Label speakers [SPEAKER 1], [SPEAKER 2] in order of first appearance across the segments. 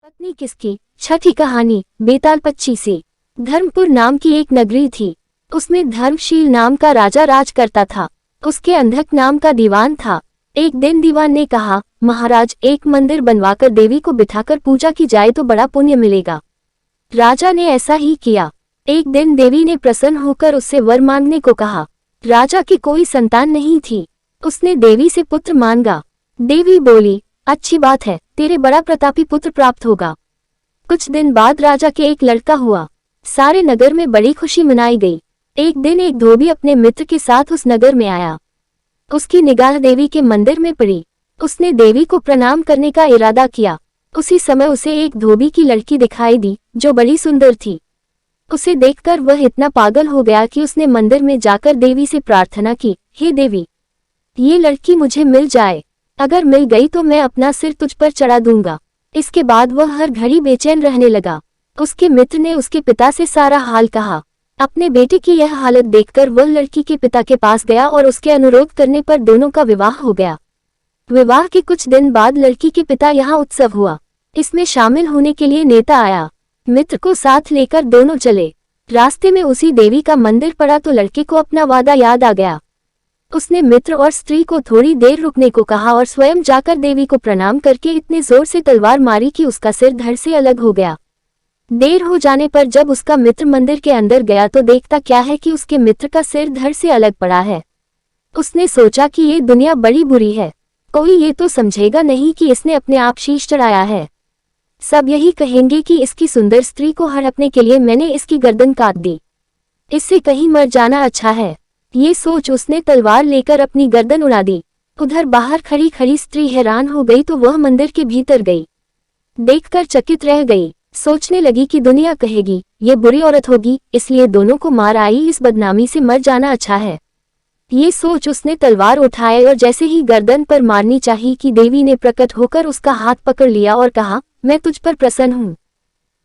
[SPEAKER 1] पत्नी किसकी? छठी कहानी। बेताल पच्ची से। धर्मपुर नाम की एक नगरी थी। उसमें धर्मशील नाम का राजा राज करता था। उसके अंधक नाम का दीवान था। एक दिन दीवान ने कहा, महाराज, एक मंदिर बनवाकर देवी को बिठाकर पूजा की जाए तो बड़ा पुण्य मिलेगा। राजा ने ऐसा ही किया। एक दिन देवी ने प्रसन्न होकर उससे वर मांगने को कहा। राजा की कोई संतान नहीं थी। उसने देवी से पुत्र मांगा। देवी बोली, अच्छी बात है, तेरे बड़ा प्रतापी पुत्र प्राप्त होगा। कुछ दिन बाद राजा के एक लड़का हुआ। सारे नगर में बड़ी खुशी मनाई गई। एक दिन एक धोबी अपने मित्र के साथ उस नगर में आया। उसकी निगाह देवी के मंदिर में पड़ी। उसने देवी को प्रणाम करने का इरादा किया। उसी समय उसे एक धोबी की लड़की दिखाई दी, जो बड़ी सुंदर थी। उसे देखकर वह इतना पागल हो गया कि उसने मंदिर में जाकर देवी से प्रार्थना की, हे देवी, ये लड़की मुझे मिल जाए। अगर मिल गई तो मैं अपना सिर तुझ पर चढ़ा दूंगा। इसके बाद वह हर घड़ी बेचैन रहने लगा। उसके मित्र ने उसके पिता से सारा हाल कहा। अपने बेटे की यह हालत देखकर वह लड़की के पिता के पास गया और उसके अनुरोध करने पर दोनों का विवाह हो गया। विवाह के कुछ दिन बाद लड़की के पिता यहाँ उत्सव हुआ। इसमें शामिल होने के लिए नेता आया। मित्र को साथ लेकर दोनों चले। रास्ते में उसी देवी का मंदिर पड़ा तो लड़के को अपना वादा याद आ गया। उसने मित्र और स्त्री को थोड़ी देर रुकने को कहा और स्वयं जाकर देवी को प्रणाम करके इतने जोर से तलवार मारी कि उसका सिर धड़ से अलग हो गया। देर हो जाने पर जब उसका मित्र मंदिर के अंदर गया तो देखता क्या है कि उसके मित्र का सिर धड़ से अलग पड़ा है। उसने सोचा कि ये दुनिया बड़ी बुरी है। कोई ये तो समझेगा नहीं कि इसने अपने आप शीश चढ़ाया है। सब यही कहेंगे कि इसकी सुंदर स्त्री को हड़पने के लिए मैंने इसकी गर्दन काट दी। इससे कहीं मर जाना अच्छा है। ये सोच उसने तलवार लेकर अपनी गर्दन उड़ा दी। उधर बाहर खड़ी खड़ी स्त्री हैरान हो गई तो वह मंदिर के भीतर गई। देखकर चकित रह गई। सोचने लगी कि दुनिया कहेगी ये बुरी औरत होगी, इसलिए दोनों को मार आई, इस बदनामी से मर जाना अच्छा है। ये सोच उसने तलवार उठाए और जैसे ही गर्दन पर मारनी चाहिए कि देवी ने प्रकट होकर उसका हाथ पकड़ लिया और कहा, मैं तुझ पर प्रसन्न हूँ,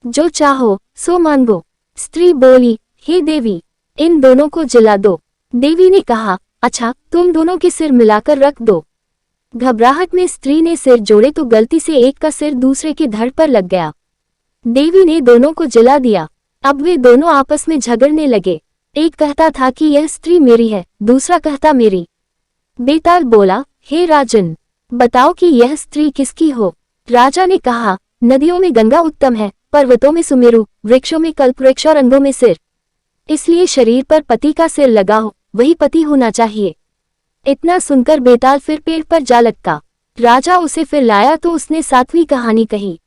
[SPEAKER 1] जो चाहो सो मांगो। स्त्री बोली, हे देवी, इन दोनों को जला दो। देवी ने कहा, अच्छा, तुम दोनों के सिर मिलाकर रख दो। घबराहट में स्त्री ने सिर जोड़े तो गलती से एक का सिर दूसरे के धड़ पर लग गया। देवी ने दोनों को जला दिया। अब वे दोनों आपस में झगड़ने लगे। एक कहता था कि यह स्त्री मेरी है, दूसरा कहता मेरी। बेताल बोला, हे राजन, बताओ कि यह स्त्री किसकी हो। राजा ने कहा, नदियों में गंगा उत्तम है, पर्वतों में सुमेरु, वृक्षों में कल्पवृक्ष और अंगों में सिर। इसलिए शरीर पर पति का सिर लगा हो, वही पति होना चाहिए। इतना सुनकर बेताल फिर पेड़ पर जा लटका। राजा उसे फिर लाया तो उसने सातवीं कहानी कही।